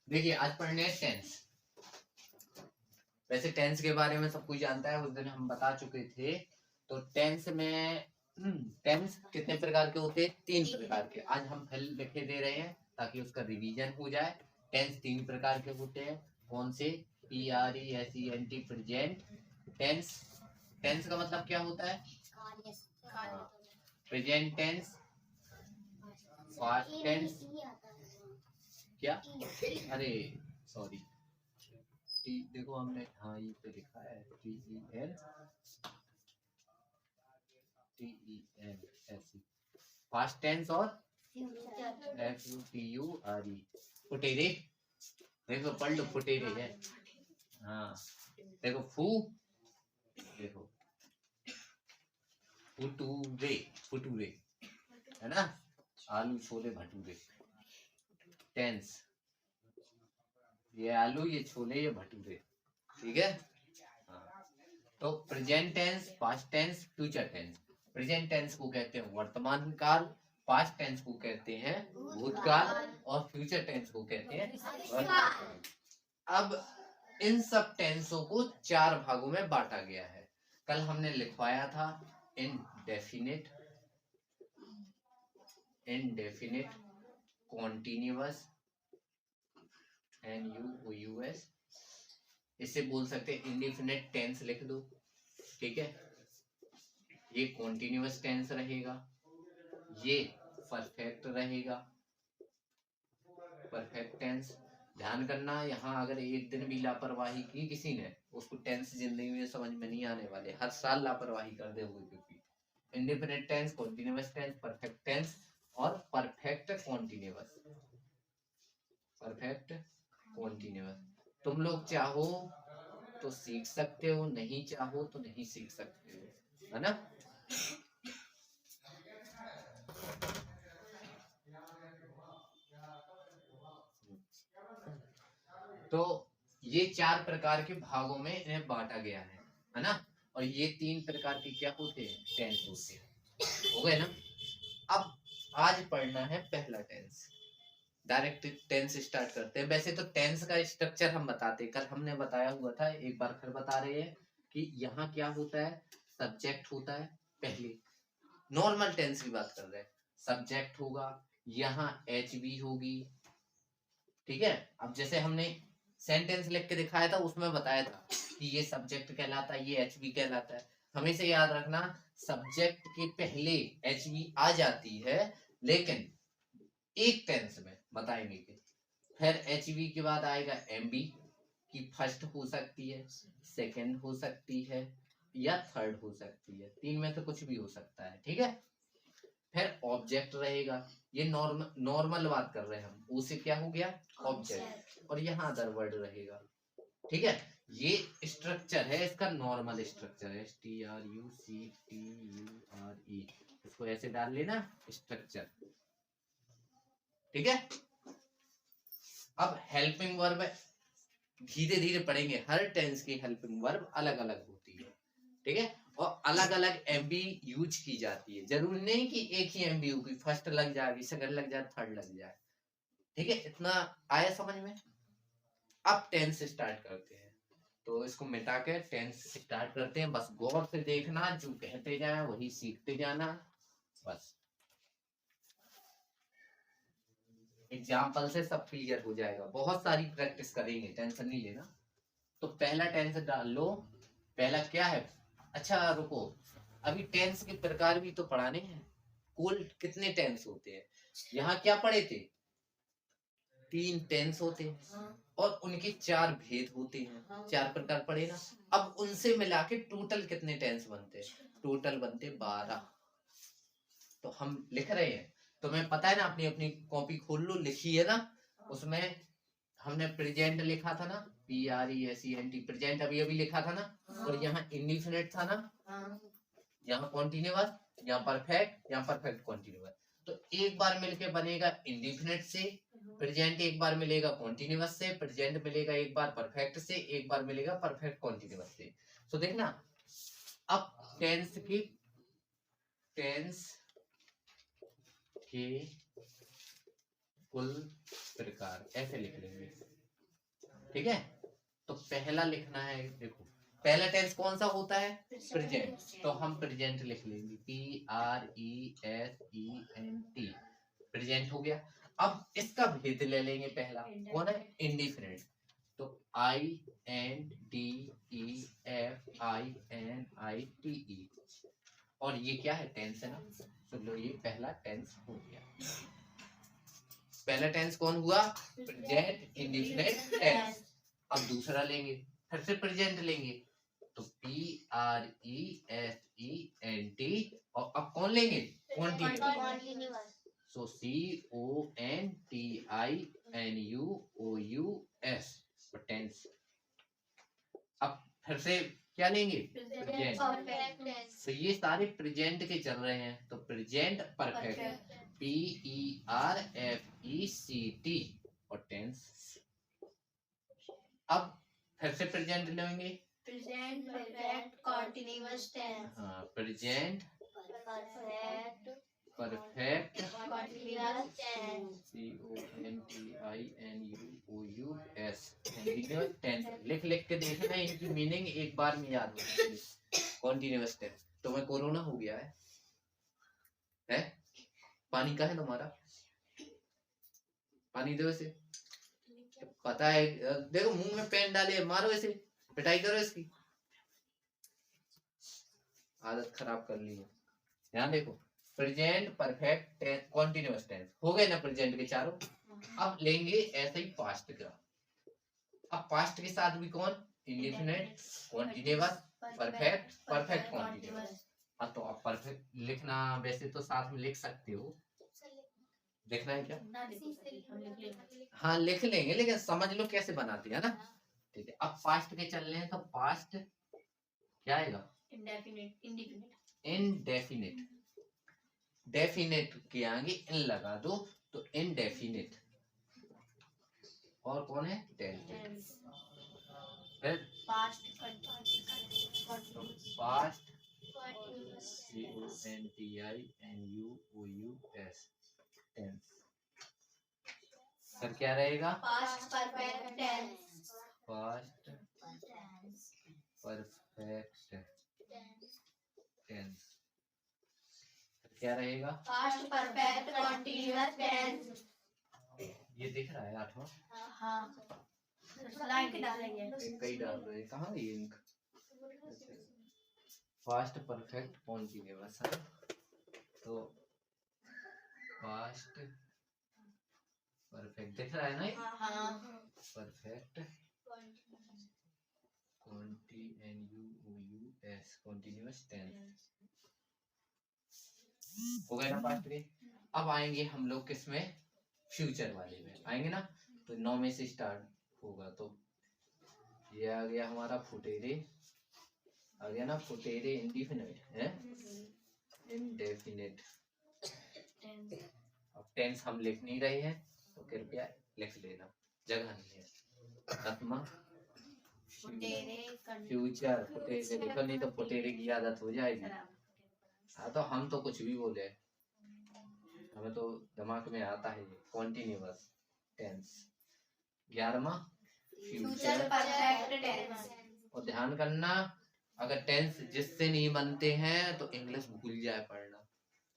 देखिए आज पढ़ने टेंस। वैसे टेंस के बारे में सब कुछ जानता है, उस दिन हम बता चुके थे। तो टेंस में टेंस कितने प्रकार के होते हैं? 3 प्रकार के। आज हम फिर लिखे दे रहे हैं ताकि उसका रिवीजन हो जाए। टेंस 3 प्रकार के होते हैं। कौन से? PRESENT present tense. टेंस का मतलब क्या होता है? प्रेजेंट टेंस, पास्ट टेंस, क्या? अरे सॉरी, देखो हमने हाँ ये पे लिखा है TENS, पास्ट टेंस और FUTURE। फुटेरे, देखो पढ़ लो, फुटेरे है। हाँ देखो फू, देखो फुटूरे, फुटूरे है ना, आलू छोले भटूरे। टेंस, ये आलू, ये छोले, ये भटूरे, ठीक है। हाँ। तो present tense, past tense, future tense. Present tense को कहते हैं वर्तमान काल, पास्ट टेंस को कहते हैं भूतकाल और फ्यूचर टेंस को कहते हैं वर्तमान काल। अब इन सब टेंसों को 4 भागों में बांटा गया है। कल हमने लिखवाया था इनडेफिनिट, इनडेफिनिट, कॉन्टिन्यूअस, NUOUS। इसे बोल सकते हैं इंडेफिनिट टेंस, लिख दो, ठीक है। ये कॉन्टिन्यूअस टेंस रहेगा, ये परफेक्ट रहेगा, परफेक्ट टेंस। ध्यान करना, यहाँ अगर एक दिन भी लापरवाही की किसी ने, उसको टेंस जिंदगी में समझ में नहीं आने वाले, हर साल लापरवाही कर दे होगे। क्योंकि indefinite tense, continuous tense, perfect tense और परफेक्ट कॉन्टिन्यूअस, परफेक्ट कॉन्टिन्यूअस। तुम लोग चाहो तो सीख सकते हो, नहीं चाहो तो नहीं सीख सकते हो, है ना। तो ये 4 प्रकार के भागों में इन्हें बांटा गया है ना। और ये 3 प्रकार के क्या होते हैं? टेंस होते हैं, हो गए ना। अब आज पढ़ना है पहला टेंस। डायरेक्ट टेंस स्टार्ट करते हैं। वैसे तो टेंस का स्ट्रक्चर हम बताते, कल हमने बताया हुआ था, एक बार फिर बता रहे हैं कि यहाँ क्या होता है। सब्जेक्ट होता है पहले, नॉर्मल टेंस की बात कर रहे हैं। सब्जेक्ट होगा, यहाँ HV होगी, ठीक है। अब जैसे हमने सेंटेंस लिख के दिखाया था, उसमें बताया था कि ये सब्जेक्ट कहलाता है, ये HV कहलाता है। हमेशा याद रखना, सब्जेक्ट के पहले HV आ जाती है, लेकिन एक टेंस में बताएंगे कि फिर HV के बाद आएगा MB, की फर्स्ट हो सकती है, सेकंड हो सकती है या थर्ड हो सकती है, 3 में से कुछ भी हो सकता है, ठीक है। फिर ऑब्जेक्ट रहेगा, ये नॉर्मल बात कर रहे हैं हम, उसे क्या हो गया? ऑब्जेक्ट। और यहाँ अदर वर्ड रहेगा, ठीक है। ये स्ट्रक्चर है, इसका नॉर्मल स्ट्रक्चर है, STRUCTURE, इसको ऐसे डाल लेना, स्ट्रक्चर, ठीक है। अब हेल्पिंग वर्ब धीरे धीरे पढ़ेंगे, हर टेंस की हेल्पिंग वर्ब अलग अलग होती है, ठीक है। और अलग अलग MB यूज की जाती है, जरूरी नहीं कि एक ही MB होगी, फर्स्ट लग जाएगी, सेकंड लग जाए, थर्ड लग जाए, ठीक है। इतना आया समझ में। अब टेंस स्टार्ट करते हैं, तो इसको मिटा के टेंस स्टार्ट करते हैं। बस गौर से देखना, जो कहते जाए वही सीखते जाना, बस एग्जाम्पल से सब क्लियर हो जाएगा। बहुत सारी प्रैक्टिस करेंगे, टेंशन नहीं लेना। तो पहला टेंस डाल लो, पहला क्या है? अच्छा रुको, अभी टेंस के प्रकार भी तो पढ़ाने हैं। कुल कितने टेंस होते हैं? यहाँ क्या पढ़े थे? 3 टेंस होते हैं और उनके 4 भेद होते हैं, 4 प्रकार पढ़े ना। अब उनसे मिला के टोटल कितने टेंस बनते हैं? टोटल बनते 12। तो हम लिख रहे हैं, तुम्हें पता है ना, अपनी अपनी कॉपी खोल लो, लिखी है ना। उसमें हमने प्रेजेंट लिखा था ना, PRESENT प्रेजेंट अभी अभी लिखा था ना। और यहाँ इंडिफिनिट था ना, यहाँ कॉन्टिन्यूअस, यहाँ परफेक्ट, यहाँ परफेक्ट कॉन्टिन्यूअस। तो एक बार मिलके बनेगा इंडिफिनिट से प्रेजेंट, एक बार मिलेगा कॉन्टिन्यूअस से प्रेजेंट, मिलेगा एक बार परफेक्ट से, एक बार मिलेगा परफेक्ट कॉन्टिन्यूअस से। तो देखना, अब टेंस के कुल प्रकार ऐसे लिख लेंगे, ठीक है। तो पहला लिखना है, देखो पहला टेंस कौन सा होता है, प्रेजेंट, तो हम प्रेजेंट लिख लेंगे, PRESENT, प्रेजेंट हो गया। अब इसका भेद ले लेंगे, पहला कौन है, इंडिफिनिट, तो INDEFINITE, और ये क्या है, टेंस है ना, तो लो ये पहला टेंस हो गया। पहला टेंस कौन हुआ, प्रेजेंट इंडिफिनिट टेंस। अब दूसरा लेंगे, फिर से प्रेजेंट लेंगे, तो PRESENT, और अब कौन लेंगे, कॉन्टिन्यूअस, सो CONTINUOUS, टेंस। अब फिर से क्या लेंगे, प्रेजेंट, तो ये सारे प्रेजेंट के चल रहे हैं, तो प्रेजेंट परफेक्ट, PERFECT, और टेंस। अब फिर से प्रेजेंट लेंगे, प्रेजेंट परफेक्ट कंटीन्यूअस टेंस, हाँ present perfect continuous tense, CONTINUOUS, continuous tense. लिख लिख के देखना, इनकी मीनिंग एक बार में याद हो जाएगी। Continuous tense. तुम्हें कोरोना हो गया है? पानी का है तुम्हारा, पानी दो इसे, पता है, देखो मुंह में पेन डाले, मारो इसे, पिटाई करो इसकी, आदत खराब कर ली है। ध्यान देखो, प्रेजेंट परफेक्ट कॉन्टिन्यूअस टेंस हो गए ना प्रेजेंट के चारों। अब लेंगे ऐसे ही पास्ट का। अब पास्ट के साथ भी कौन, indefinite, continuous, perfect, perfect continuous. हाँ तो अब परफेक्ट लिखना, वैसे तो साथ में लिख सकते हो, लिखना है क्या, हाँ लिख लेंगे, लेकिन समझ लो कैसे बनाते हैं ना, ठीक है। अब पास्ट के चल रहे हैं, तो पास्ट क्या आएगा, इंडेफिनिट, इनडेफिनिट, डेफिनेट के आगे इन लगा दो, तो इनडेफिनिट। और कौन है, टेंस। फिर पास्ट CONTINUOUS, टेंस। फिर क्या रहेगा, past perfect tense, past perfect tense. क्या रहेगा, पास्ट परफेक्ट कंटीन्यूअस टेंस। ये दिख रहा है आठवां, हाँ लाइन के डाल रही है, कई डाल रहे हैं, कहाँ है ये इंक, पास्ट परफेक्ट कॉन्टिन्यूअस है, तो पास्ट परफेक्ट दिख रहा है ना, हाँ परफेक्ट कॉन्टिन्यूअस, कॉन्टिन्यूअस टेंस हो गया ना पास्ट के। अब आएंगे हम लोग किसमें, फ्यूचर वाले में आएंगे ना, तो 9 में से स्टार्ट होगा, तो ये आ गया हमारा फुटेरे, आ गया ना फुटेरे, इंडिफिनिट है, इंडेफिनिट। अब टेंस हम लिख नहीं रहे हैं, तो कृपया लिख लेना, जगह नहीं है। आत्मा फ्यूचर, फुटेरे लिखो, नहीं तो फुटेरे की आदत हो जाएगी। हाँ तो हम तो कुछ भी बोले, हमें तो दिमाग में आता है ये कॉन्टिन्यूअस टेंस। 11वां फ्यूचर परफेक्ट टेंस। और ध्यान करना, अगर टेंस जिससे नहीं बनते हैं तो इंग्लिश भूल जाए पढ़ना,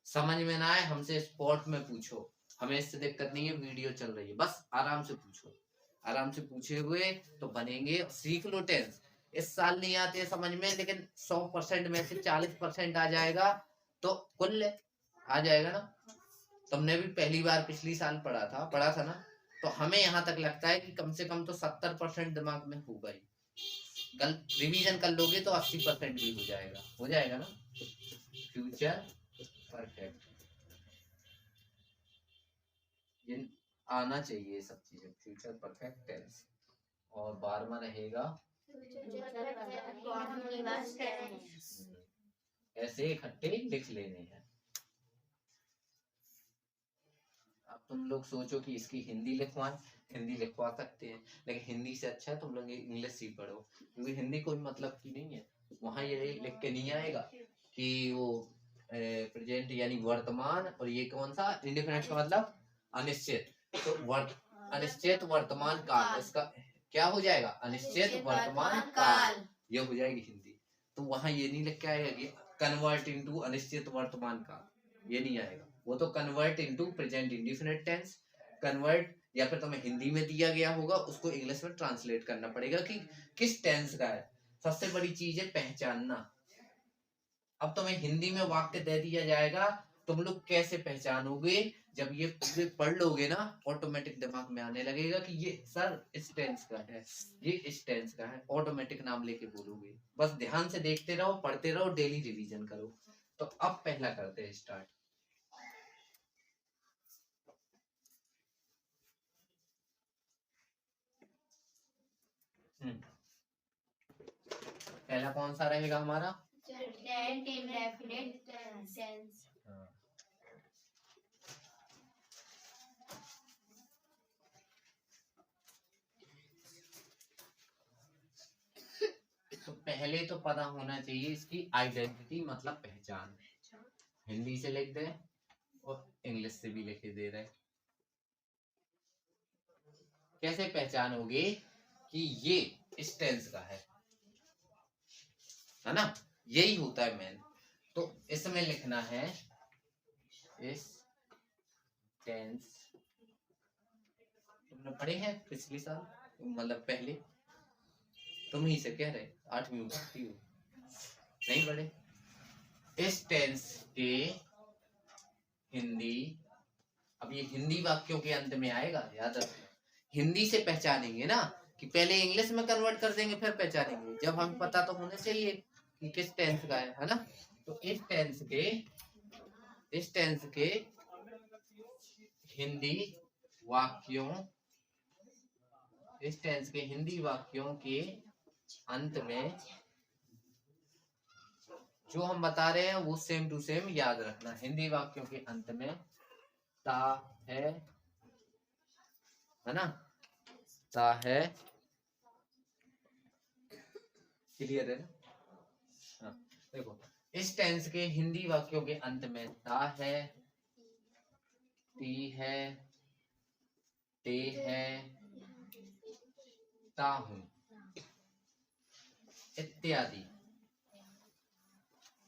समझ में ना आए हमसे स्पॉट में पूछो, हमें इससे दिक्कत नहीं है, वीडियो चल रही है, बस आराम से पूछो, आराम से पूछे हुए तो बनेंगे। सीख लो टेंस, इस साल नहीं आते समझ में, लेकिन 100% में से 40% आ जाएगा, तो कुल आ जाएगा ना। तुमने भी पहली बार पिछली साल पढ़ा था ना, तो हमें यहाँ तक लगता है कि कम से कम तो 70% दिमाग में होगा ही, कल रिवीजन कर लोगे तो 80% भी हो जाएगा ना। फ्यूचर परफेक्ट, ये आना चाहिए सब चीजें, फ्यूचर परफेक्ट टेंस। और 12वां रहेगा ऐसे इकट्ठे लिख लेने हैं। अब तुम लोग सोचो कि इसकी हिंदी लिखवाएं, हिंदी लिखवा सकते हैं, लेकिन हिंदी से अच्छा है तुम लोग इंग्लिश ही पढ़ो, क्योंकि हिंदी कोई मतलब की नहीं है, वहां ये लिख के नहीं आएगा कि वो प्रेजेंट यानी वर्तमान, और ये कौन सा इंडिफिनिट का मतलब अनिश्चित, तो अनिश्चित वर्तमान काल, इसका क्या हो जाएगा? अनिश्चित वर्तमान काल, ये हो जाएगी हिंदी। तो वहां ये नहीं लिख के आएगा कि कन्वर्ट इनटू अनिश्चित वर्तमान काल, ये नहीं आएगा। वो तो convert into present indefinite tense, convert, या फिर तुम्हें हिंदी में दिया गया होगा उसको इंग्लिश में ट्रांसलेट करना पड़ेगा कि किस टेंस का है। सबसे बड़ी चीज है पहचानना। अब तुम्हें हिंदी में वाक्य दे दिया जाएगा, तुम लोग कैसे पहचानोगे? जब ये पूरे पढ़ लोगे ना, ऑटोमेटिक दिमाग में आने लगेगा कि ये सर इस टेंस का है, ये इस टेंस का है, ऑटोमेटिक नाम लेके बोलोगे। बस ध्यान से देखते रहो, पढ़ते रहो, डेली रिवीजन करो। तो अब पहला करते हैं स्टार्ट। पहला कौन सा रहेगा हमारा? present indefinite tense. तो पहले तो पता होना चाहिए इसकी आइडेंटिटी, मतलब पहचान। हिंदी से लिख दे और इंग्लिश से भी लिख दे रहे। कैसे पहचानोगे कि ये इस टेंस का है ना? यही होता है मेन। तो इसमें लिखना है इस टेंस, तुमने पढ़े हैं पिछले साल, मतलब पहले, तुम ही से कह रहे 8वीं में पढ़ती हो, नहीं पढ़े? इस टेंस के हिंदी, अब ये हिंदी वाक्यों के अंत में आएगा, याद रखना। हिंदी से पहचानेंगे ना, कि पहले इंग्लिश में कन्वर्ट कर देंगे फिर पहचानेंगे। जब हम पता तो होना चाहिए कि किस टेंस का है ना? तो इस टेंस के हिंदी वाक्यों, इस टेंस के हिंदी वाक्यों के अंत में जो हम बता रहे हैं वो सेम टू सेम याद रखना। हिंदी वाक्यों के अंत में ता है ना? ता है, क्लियर है ना? हाँ, देखो इस टेंस के हिंदी वाक्यों के अंत में ता है, ती है, ते है, ता हूं इत्यादि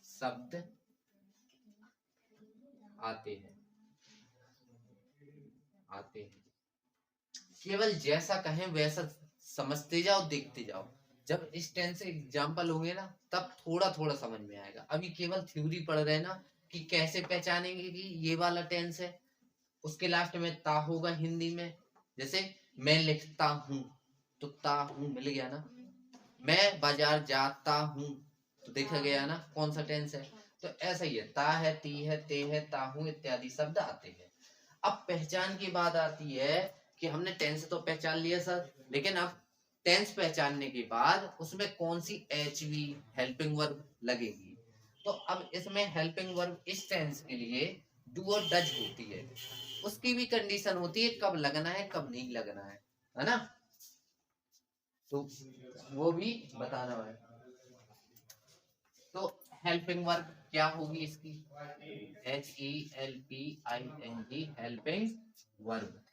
शब्द आते हैं। केवल जैसा कहें वैसा समझते जाओ, देखते जाओ। जब इस टेंस से एग्जाम्पल होंगे ना, तब थोड़ा थोड़ा समझ में आएगा। अभी केवल थ्योरी पढ़ रहे हैं ना, कि कैसे पहचानेंगे कि ये वाला टेंस है। उसके लास्ट में ता होगा हिंदी में। जैसे मैं लिखता हूं, तो ता हूं मिल गया ना। मैं बाजार जाता हूं, तो देखा गया ना कौन सा टेंस है। तो ऐसा ही है, ता है, ती है, ते है, ता हूं इत्यादि शब्द आते हैं। अब पहचान की बात आती है कि हमने टेंस तो पहचान लिया सर, लेकिन अब टेंस पहचानने के बाद उसमें कौन सी एचवी हेल्पिंग वर्ब लगेगी। तो अब इसमें हेल्पिंग वर्ब इस टेंस के लिए डू और डज होती है। उसकी भी कंडीशन होती है, कब लगना है कब नहीं लगना है ना? तो वो भी बताना है। तो हेल्पिंग वर्ब क्या होगी इसकी? HELPING, helping verb.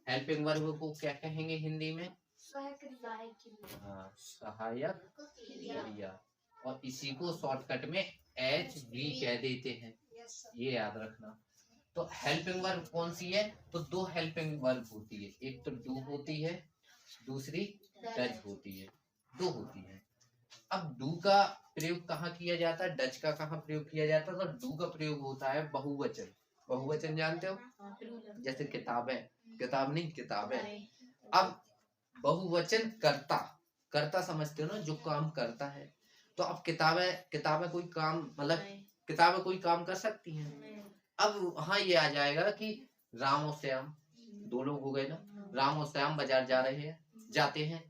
Helping verb को क्या कहेंगे हिंदी में? सहायक क्रिया, और इसी को शॉर्टकट में HV कह देते हैं, ये याद रखना। तो हेल्पिंग वर्ब कौन सी है? तो दो हेल्पिंग वर्ब होती है, एक तो डू होती है, दूसरी डज होती है, दो होती है। अब डू का प्रयोग कहाँ किया जाता है, डज का कहाँ प्रयोग किया जाता है? तो डू का प्रयोग होता है बहुवचन। बहुवचन जानते हो? जैसे किताबें, किताब नहीं किताबें। अब बहुवचन कर्ता, कर्ता समझते हो ना, जो काम करता है। तो अब किताबें कोई काम, मतलब किताबें कोई काम कर सकती हैं। अब वहां ये आ जाएगा कि राम और श्याम, दो लोग हो गए ना, राम और श्याम बाजार जाते हैं,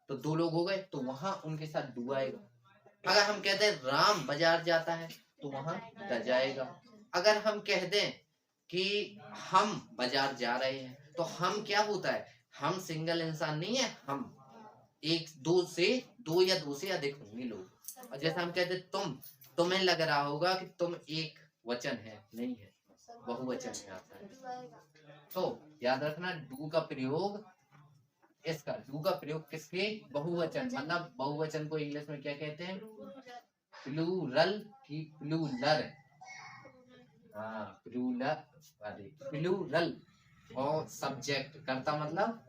तो दो लोग हो गए, तो वहां उनके साथ डू आएगा। अगर हम कहते हैं राम बाजार जाता है, तो वहां डज आएगा। अगर हम कह दें कि हम बाजार जा रहे हैं, तो हम क्या होता है? हम सिंगल इंसान नहीं है, हम एक दो या दो से अधिक होंगे लोग। और जैसे हम कहते तुम्हें लग रहा होगा कि तुम एक वचन है, नहीं है, बहुवचन में आता है। तो याद रखना डू का प्रयोग इसका डू का प्रयोग किसके, बहुवचन, मतलब बहुवचन को इंग्लिश में क्या कहते हैं, प्लूरल की प्लूरल, हाँ प्लूरल। और सब्जेक्ट कर्ता मतलब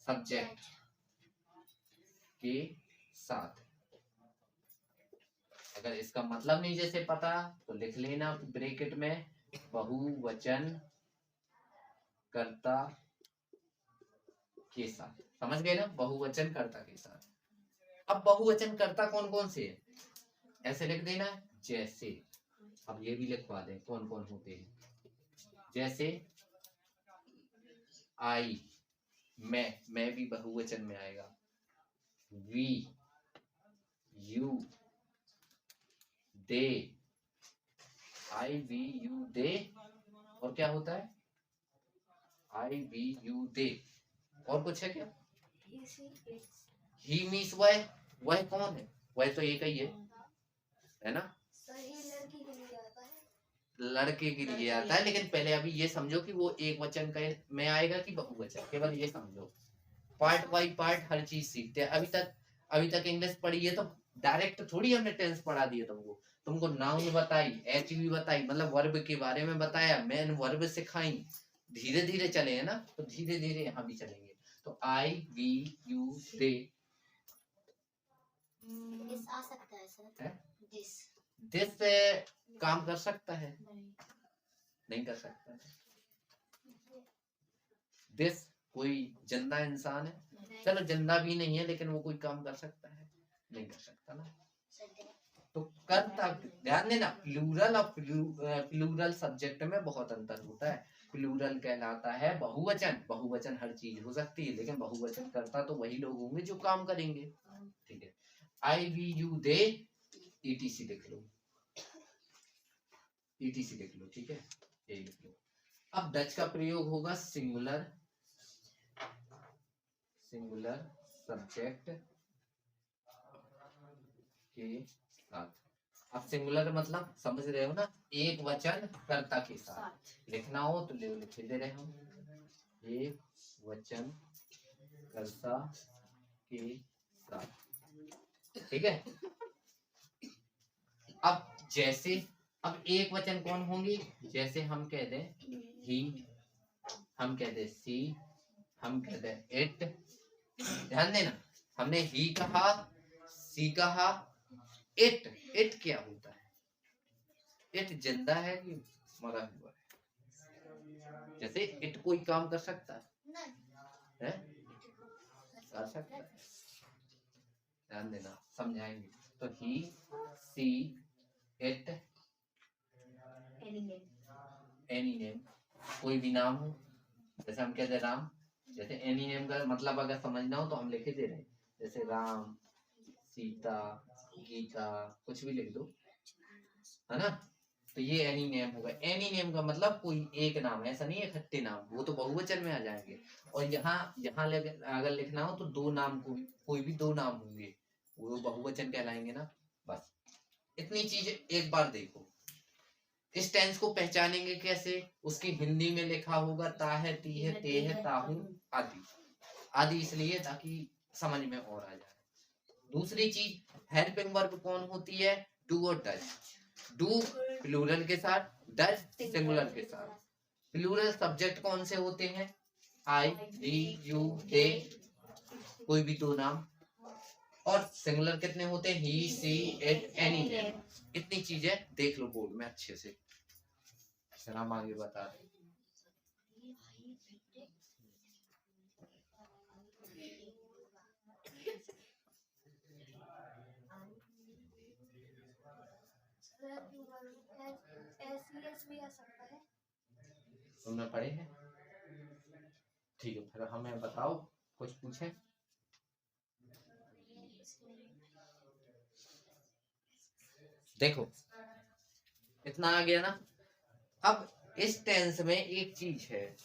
सब्जेक्ट के साथ। अगर इसका मतलब नहीं जैसे पता तो लिख लेना ब्रैकेट में, बहुवचन कर्ता के साथ। समझ गए ना, बहुवचन कर्ता के साथ। अब बहुवचन कर्ता कौन कौन से है, ऐसे लिख देना जैसे, अब ये भी लिखवा दें कौन कौन होते हैं, जैसे आई, मैं भी बहुवचन में आएगा, we, you, they, I we you they, और क्या होता है, आई वी यू दे, और कुछ है क्या, ही मीन्स वह कौन है, वह तो एक ही है ना, लड़के के लिए आता है, लेकिन पहले अभी ये समझो कि वो एक वचन का में आएगा कि बहुवचन, केवल ये समझो, पार्ट बाय पार्ट हर चीज सीखते हैं। अभी तक इंग्लिश पढ़ी है तो डायरेक्ट थोड़ी हमने टेंस पढ़ा दिया तुमको नाउन बताई, एचवी बताई, मतलब वर्ब के बारे में बताया, मेन वर्ब सिखाई, धीरे धीरे चले है ना, तो धीरे धीरे यहाँ भी चलेंगे। तो आई वी यू दे, आ सकता है सर, दिस से काम कर सकता है, नहीं कर सकता। दिस कोई जिंदा इंसान है, चलो जिंदा भी नहीं है लेकिन वो कोई काम कर सकता है, नहीं कर सकता ना। तो कर्ता, ध्यान देना प्लूरल और प्लूरल सब्जेक्ट में बहुत अंतर होता है। प्लूरल कहलाता है बहुवचन, बहुवचन हर चीज हो सकती है, लेकिन बहुवचन करता तो वही लोग होंगे जो काम करेंगे। ठीक है, आई वी यू दे, ईटीसी लिख लो, ईटीसी लिख लो, ठीक है, ये लिख लो। अब डच का प्रयोग होगा सिंगुलर, सिंगुलर सब्जेक्ट के साथ। अब सिंगुलर मतलब समझ रहे हो ना, एक वचन कर्ता के साथ। लिखना हो तो लिख दे रहे हो, एक वचन कर्ता के साथ, ठीक है। अब जैसे, अब एक वचन कौन होंगे, जैसे हम कह दें ही, हम कह दें सी, हम कह दें इट, ध्यान देना हमने ही कहा, सी कहा, इट, इट क्या होता है, इट जिंदा है कि मरा हुआ है, जैसे इट कोई काम कर सकता है? कर सकता है, ध्यान देना समझाएंगे। तो ही, सी, इट, एनी नेम, कोई भी नाम हो, जैसे हम कहते हैं राम, जैसे एनी नेम का मतलब अगर समझना हो तो हम लिखे दे रहे हैं, जैसे राम, सीता, गीता, कुछ भी लिख दो, है ना। तो ये एनी नेम होगा। एनी नेम का मतलब कोई एक नाम, ऐसा नहीं है इकट्ठे नाम, वो तो बहुवचन में आ जाएंगे। और यहाँ अगर लिखना हो तो दो नाम, कोई भी दो नाम होंगे, वो बहुवचन कहलाएंगे ना। बस इतनी चीज एक बार देखो। इस टेंस को पहचानेंगे कैसे, उसकी हिंदी में लिखा होगा ता है, ती है, ते है, ताहू, आदि। आदि इसलिए ताकि समझ में और आ जाए। दूसरी चीज, हेल्पिंग वर्ब कौन होती है, डू और डज। डू प्लूरल के साथ, डज सिंगुलर के साथ। प्लूरल सब्जेक्ट कौन से होते हैं, आई, वी, यू, दे, कोई भी दो नाम। और सिंगुलर कितने होते हैं, ही, सी, इट, एनी नेम। इतनी चीजें देख लो बोर्ड में अच्छे से, फिर हम आगे बता रहे। तुमने पढ़े हैं, ठीक है, फिर हमें बताओ, कुछ पूछे। देखो इतना आ गया ना। अब इस टेंस में एक चीज है,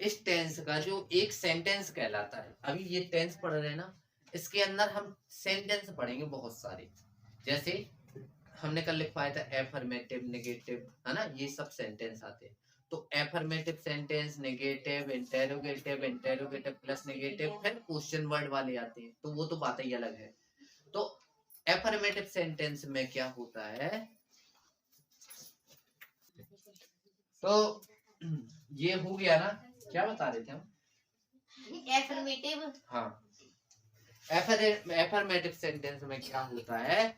इस टेंस का जो एक सेंटेंस कहलाता है, अभी ये टेंस पढ़ रहे हैं ना, इसके अंदर हम सेंटेंस पढ़ेंगे बहुत सारे। जैसे हमने कल लिखवाया था एफर्मेटिव, नेगेटिव, है ना, ये सब सेंटेंस आते हैं। तो affirmative sentence, negative, interrogative, interrogative plus negative, फिर क्वेश्चन वर्ड वाले आते हैं, तो वो तो बात ही अलग है। तो एफर्मेटिव सेंटेंस में क्या होता है, तो ये हो गया ना, क्या बता रहे थे हम? एफर्मेटिव। हाँ, एफर्मेटिव सेंटेंस में क्या होता है,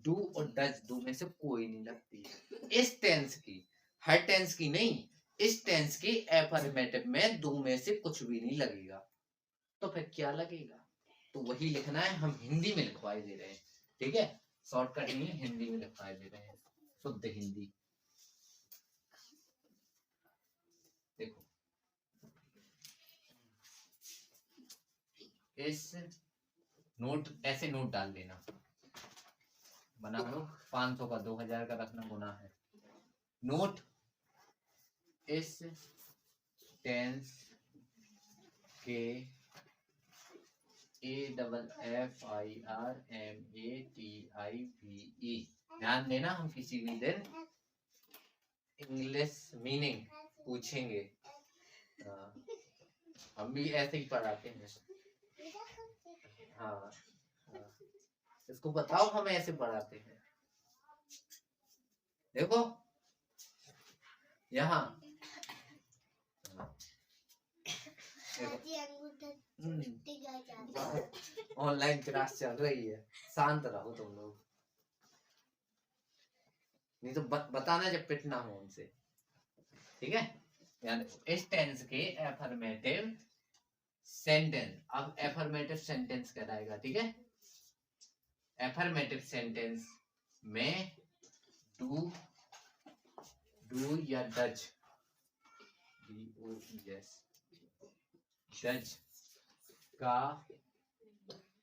डू और डज, दो में से कोई नहीं लगती है। इस टेंस की, हर टेंस की नहीं, इस टेंस की एफर्मेटिव में दो में से कुछ भी नहीं लगेगा, तो फिर क्या लगेगा, तो वही लिखना है। हम हिंदी में लिखवाई दे रहे हैं, ठीक है, शॉर्टकट नहीं है, हिंदी में लिखवाई दे रहे हैं, शुद्ध हिंदी। देखो, इस नोट, ऐसे नोट डाल देना, बना लो, 500 का 2000 का रखना गुनाह है। नोट, इस टेंस के AFFIRMATIVE, ध्यान देना, हम किसी भी दिन इंग्लिश मीनिंग पूछेंगे, हम भी ऐसे ही पढ़ाते हैं। हाँ, इसको बताओ, हम ऐसे पढ़ाते हैं। देखो यहाँ ऑनलाइन क्लास चल रही है, शांत रहो तुम लोग, नहीं तो बताना जब पिटना हो उनसे, ठीक है। यानी इस टेंस के एफर्मेटिव सेंटेंस, अब एफर्मेटिव सेंटेंस कहलाएगा, ठीक है। एफर्मेटिव सेंटेंस में डू, डू या डज, डज का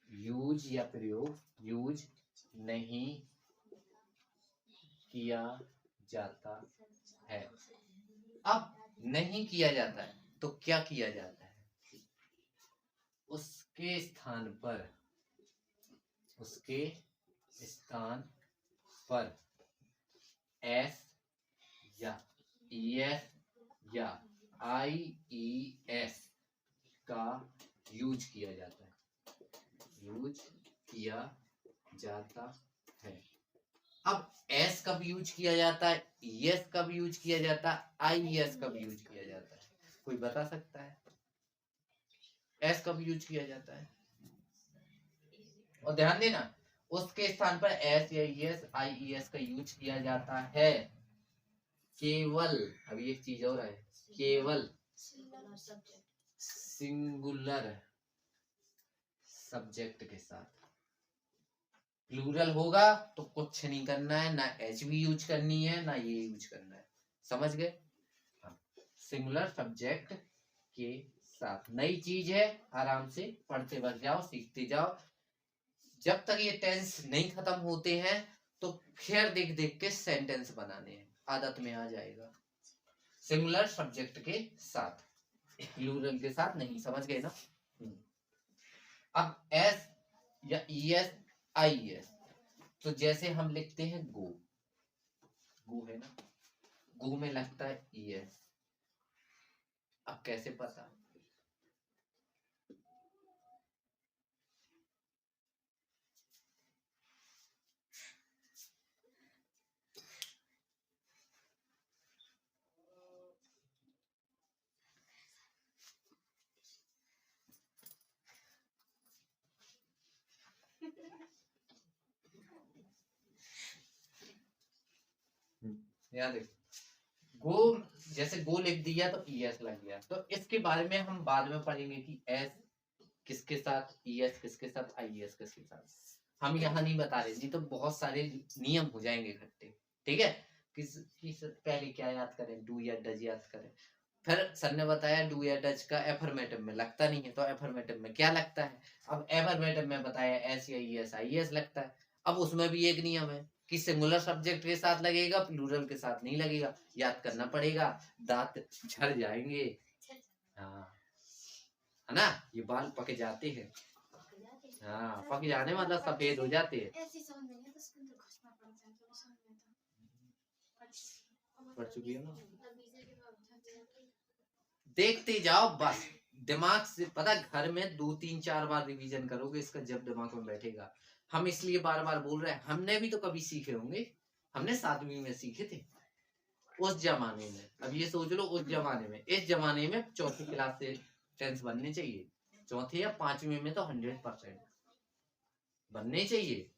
यूज या प्रयोग, यूज नहीं किया जाता है। अब नहीं किया जाता है तो क्या किया जाता है, उसके स्थान पर, उसके स्थान पर एस या ईएस या आईईएस का यूज किया जाता है, यूज किया जाता है। अब एस कब यूज किया जाता है, ईएस कब यूज किया जाता है, आईईएस कब यूज किया जाता है, कोई बता सकता है? एस कब यूज किया जाता है, और ध्यान देना, उसके स्थान पर एस या ईएस आईईएस का यूज किया जाता है केवल, अभी एक चीज और है, केवल सिंगुलर सब्जेक्ट के साथ। प्लूरल होगा तो कुछ नहीं करना है, ना एच भी यूज करनी है, ना ये यूज करना है, समझ गए? सिंगुलर सब्जेक्ट के साथ, नई चीज है, आराम से पढ़ते बढ़ जाओ, सीखते जाओ, जब तक ये टेंस नहीं खत्म होते हैं तो फिर देख देख के सेंटेंस बनाने हैं, आदत में आ जाएगा। सिंगुलर सब्जेक्ट के साथ, प्लूरल के साथ नहीं, समझ गए ना? अब एस या ईएस आईएस, तो जैसे हम लिखते हैं गो, गो है ना, गो में लगता है ईएस, अब कैसे पता? याद देखो, गो, जैसे गो लिख दिया तो ईएस लग गया, तो इसके बारे में हम बाद में पढ़ेंगे कि एस किसके साथ, ईएस किसके साथ, आईएस किसके साथ, हम यहाँ नहीं बता रहे, नहीं तो बहुत सारे नियम हो जाएंगे इकट्ठे, ठीक है। किस पहले क्या याद करें, डू या डज याद करें, फिर सर ने बताया डू या डज का एफर्मेटिव में लगता नहीं है, तो एफर्मेटिव में क्या लगता है, अब एफर्मेटिव में बताया एस या ईएस आईएस लगता है। अब उसमें भी एक नियम है कि सिंगुलर सब्जेक्ट के साथ लगेगा, प्लूरल के साथ नहीं लगेगा, याद करना पड़ेगा, दांत झड़ जाएंगे, हाँ है ना, ये बाल पक जाते हैं, हाँ पक जाने मतलब सफेद हो जाते हैं। पढ़ चुकी है ना, देखते जाओ बस, दिमाग से पता, घर में 2 3 4 बार रिवीजन करोगे इसका जब दिमाग में बैठेगा। हम इसलिए बार बार बोल रहे हैं, हमने भी तो कभी सीखे होंगे, हमने 7वीं में सीखे थे उस जमाने में। अब ये सोच लो उस जमाने में, इस जमाने में 4th क्लास से टेंस बनने चाहिए, 4th या 5वीं में तो 100% बनने चाहिए,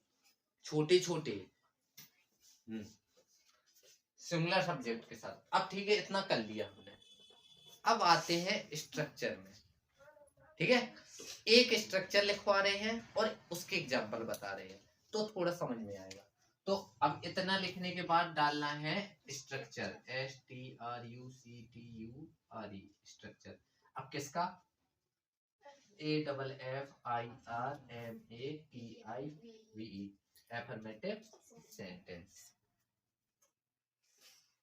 छोटे छोटे सिमिलर सब्जेक्ट के साथ। अब ठीक है, इतना कर लिया हमने, अब आते हैं स्ट्रक्चर में। ठीक है, तो एक स्ट्रक्चर लिखवा रहे हैं और उसके एग्जाम्पल बता रहे हैं, तो थोड़ा समझ में आएगा। तो अब इतना लिखने के बाद डालना है स्ट्रक्चर, STRUCTURE, स्ट्रक्चर। अब किसका? AFFIRMATIVE, affirmative sentence.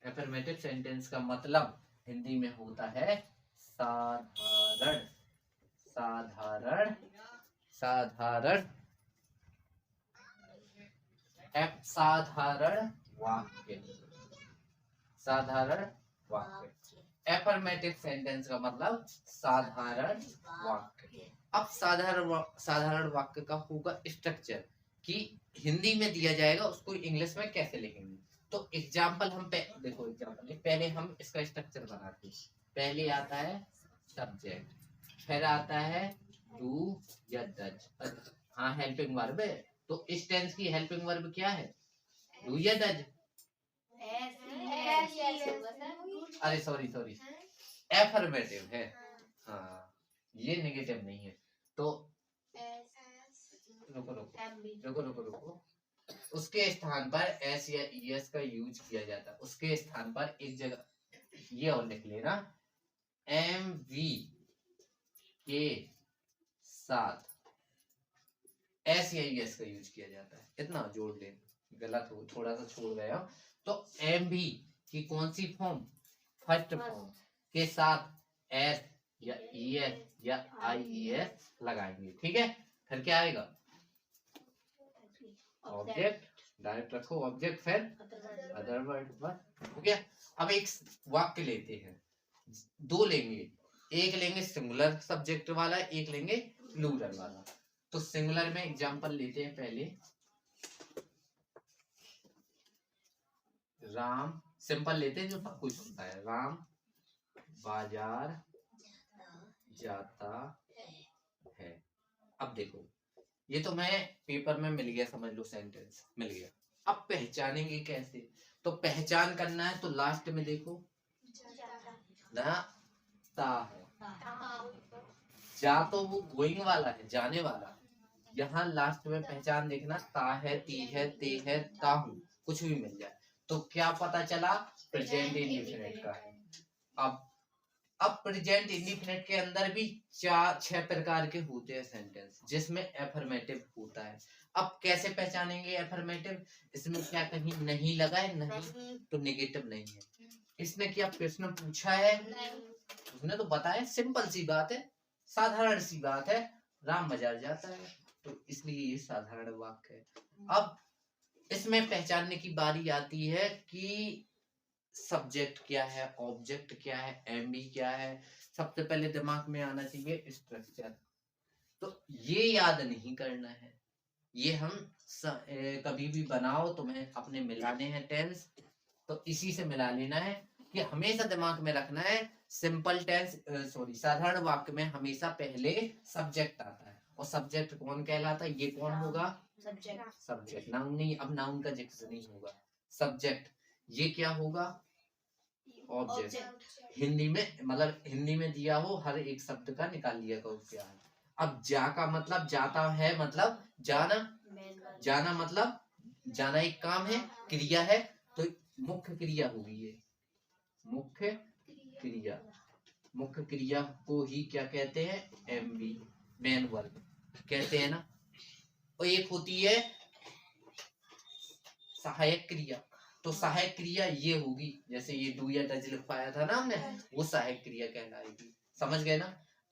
Affirmative sentence का मतलब हिंदी में होता है साधारण, साधारण, साधारण, साधारण वाक्य, साधारण वाक्य। एफर्मेटिव सेंटेंस का मतलब साधारण वाक्य। अब साधारण वाक्य का होगा स्ट्रक्चर, कि हिंदी में दिया जाएगा उसको इंग्लिश में कैसे लिखेंगे। तो एग्जाम्पल हम देखो, एग्जाम्पल पहले हम इसका स्ट्रक्चर बनाते हैं। पहले आता है सब्जेक्ट, फिर आता है डू या डज, हाँ हेल्पिंग वर्ब है, तो इस टेंस की हेल्पिंग वर्ब क्या है? डू या डज? अरे सॉरी सॉरी, एफर्मेटिव है, हाँ ये नेगेटिव नहीं है। तो रुको रुको रुको रुको रुको, उसके स्थान पर एस या ईएस का यूज किया जाता है, उसके स्थान पर एक जगह ये और लिख लेना, एम वी के साथ एस या ईएस का यूज किया जाता है, इतना जोड़ ले, गलत हो थोड़ा सा छोड़ गया। तो एम वी की कौन सी फॉर्म? फर्स्ट फॉर्म के साथ एस या ईएस या आईईएस लगाएंगे। ठीक है, फिर क्या आएगा? ऑब्जेक्ट, डायरेक्ट रखो ऑब्जेक्ट, फिर अदर वर्ड, बस हो गया। अब एक वाक्य लेते हैं, दो लेंगे, एक लेंगे सिंगुलर सब्जेक्ट वाला, एक लेंगे प्लूरल वाला। तो सिंगुलर में एग्जांपल लेते हैं पहले, राम, सिंपल लेते हैं जो सब कुछ होता है, राम बाजार जाता है। अब देखो, ये तो मैं पेपर में मिल गया, समझ लो सेंटेंस मिल गया। अब पहचानेंगे कैसे? तो पहचान करना है तो लास्ट में देखो ना, ता है, जा तो वो गोइंग वाला है, जाने वाला। यहाँ लास्ट में पहचान देखना, ता है, ती है, ते है, ता हूं, कुछ भी मिल जाए। तो क्या पता चला? प्रेजेंट इंडेफिनिट का है। अब प्रेजेंट इंडेफिनिट के अंदर भी 4-6 प्रकार के होते हैं सेंटेंस, जिसमें एफर्मेटिव होता है। अब कैसे पहचानेंगे एफर्मेटिव? इसमें क्या कहीं नहीं लगा है? नहीं, तो नेगेटिव नहीं है। इसने क्या प्रश्न पूछा है? उसने तो बताया, सिंपल सी बात है, साधारण सी बात है, राम बाजार जाता है, तो इसलिए ये साधारण वाक्य है। अब इसमें पहचानने की बारी आती है कि सब्जेक्ट क्या है, ऑब्जेक्ट क्या है, एमबी क्या है। सबसे पहले दिमाग में आना चाहिए स्ट्रक्चर। तो ये याद नहीं करना है, ये हम कभी भी बनाओ तो मैं अपने मिलाने हैं टेंस, तो इसी से मिला लेना है कि हमेशा दिमाग में रखना है, सिंपल टेंस सॉरी साधारण वाक्य में हमेशा पहले सब्जेक्ट आता है, और सब्जेक्ट कौन कहलाता है? ये कौन होगा? सब्जेक्ट। सब्जेक्ट, नाउन नहीं, अब नाउन का जिक्र नहीं होगा, सब्जेक्ट। ये क्या होगा? ऑब्जेक्ट। हिंदी में मतलब हिंदी में दिया हो हर एक शब्द का निकाल लिया करो क्या है। अब जा का मतलब जाता है, मतलब जाना, जाना मतलब जाना एक काम है, क्रिया है, तो मुख्य क्रिया होगी ये, मुख्य क्रिया। मुख्य क्रिया को ही क्या कहते हैं? एमवी, मेन वर्ब कहते हैं ना। और एक होती है सहायक क्रिया, तो सहायक क्रिया ये होगी, जैसे ये डू या डज लिखवाया था ना हमने, वो सहायक क्रिया कहलाएगी। समझ गए ना?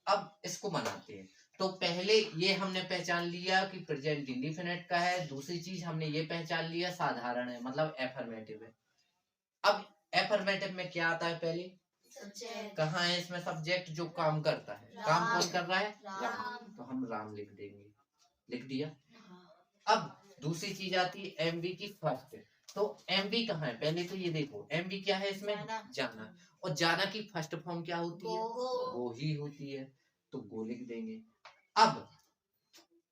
अब इसको बनाते हैं। तो पहले ये हमने पहचान लिया कि प्रेजेंट इंडेफिनिट का है, दूसरी चीज हमने ये पहचान लिया साधारण है, मतलब एफर्मेटिव है। अब एफर्मेटिव में क्या आता है? पहले कहाँ है इसमें सब्जेक्ट जो काम करता है? काम कौन कर रहा है? राम। तो हम राम लिख देंगे, लिख दिया। अब दूसरी चीज आती है एमवी की फर्स्ट। तो एमवी कहाँ है? पहले तो ये देखो एमवी क्या है इसमें? जाना। और जाना की फर्स्ट फॉर्म क्या होती है? गो ही होती है, तो गो लिख देंगे। अब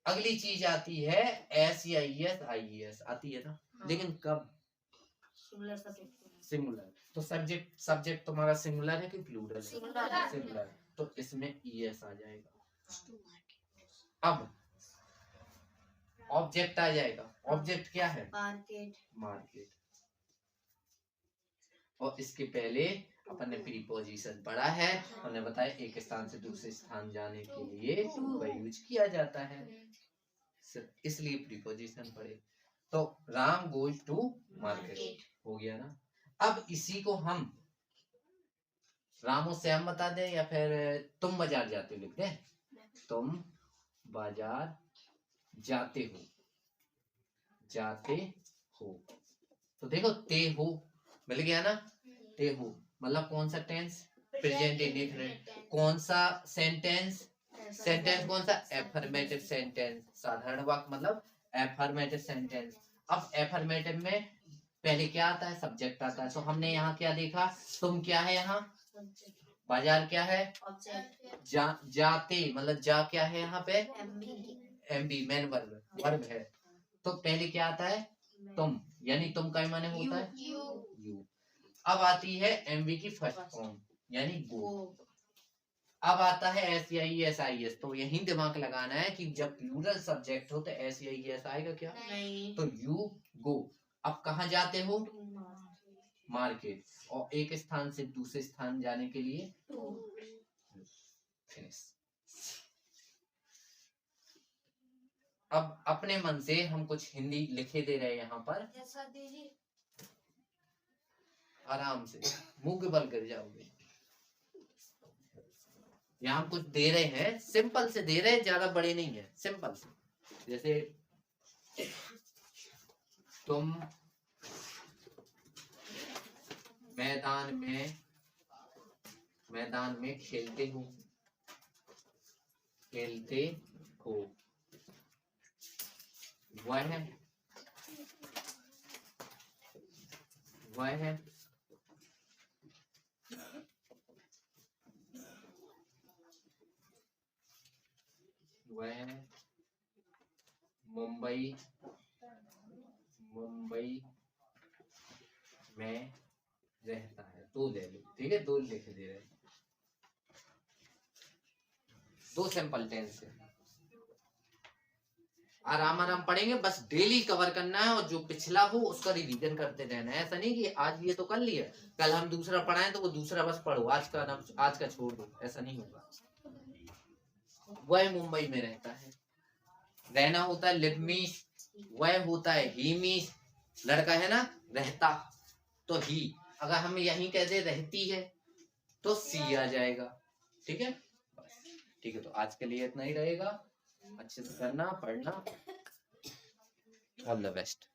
अगली चीज आती है SEIS IES आती है ना, लेकिन कब? सिंगुलर। तो सब्जेक्ट तुम्हारा सिंगुलर है कि प्लूरल है? सिंगुलर। तो इसमें ES आ जाएगा। अब ऑब्जेक्ट आ जाएगा। ऑब्जेक्ट क्या है? मार्केट। और इसके पहले अपन ने प्रीपोजिशन पढ़ा है, हमने बताया एक स्थान से दूसरे स्थान जाने के लिए टू का यूज किया जाता है, इसलिए प्रीपोजिशन पढ़े। तो राम गोज टू मार्केट हो गया ना। अब इसी को हम राम और श्याम बता दें या फिर तुम बाजार जाते हो लिख दें? तुम बाजार जाते हो, जाते हो। तो देखो ते हो मिल गया ना, ते हो मतलब कौन सा टेंस? Present indefinite. कौन सा सेंटेंस? सेंटेंस कौन सा? Affirmative sentence. साधारण वाक्य मतलब एफर्मेटिव सेंटेंस। अब एफर्मेटिव में पहले क्या आता है? सब्जेक्ट आता है। तो हमने यहाँ क्या देखा? तुम क्या है यहाँ? बाजार क्या है? जाते मतलब जा क्या है यहाँ पे? एमबी मेन वर्ब है। तो पहले क्या आता है? तुम, यानी तुम का माने होता है यू। अब आती है एमवी की फर्स्ट फॉर्म यानी गो। अब आता है SEIS IES। तो यही दिमाग लगाना है कि जब प्लूरल सब्जेक्ट हो तो SEIS आएगा क्या? नहीं। तो यू गो। अब कहाँ जाते हो? मार्केट। और एक स्थान से दूसरे स्थान जाने के लिए फिनिश। अब अपने मन से हम कुछ हिंदी लिखे दे रहे हैं यहाँ पर, आराम से मुंह के बल कर जाओगे। यहाँ कुछ दे रहे हैं, सिंपल से दे रहे हैं, ज्यादा बड़े नहीं है, सिंपल से। जैसे तुम मैदान में खेलते हो, वह मुंबई में रहता है। दो ले लो, ठीक है, दो लिख दे रहे, दो सिंपल टेंस है। आराम पढ़ेंगे, बस डेली कवर करना है और जो पिछला हो उसका रिवीजन करते रहना है। ऐसा नहीं कि आज ये तो कर लिया, कल हम दूसरा पढ़ाएं तो वो दूसरा बस पढ़ो, आज का छोड़ दो, ऐसा नहीं होगा। वह मुंबई में रहता है, रहना होता है लिव मी, वह होता है ही मी, लड़का है ना रहता तो ही। अगर हम यहीं कह दे रहती है तो सी आ जाएगा, ठीक है। बस ठीक है, तो आज के लिए इतना ही रहेगा। अच्छे से करना, पढ़ना। All the best.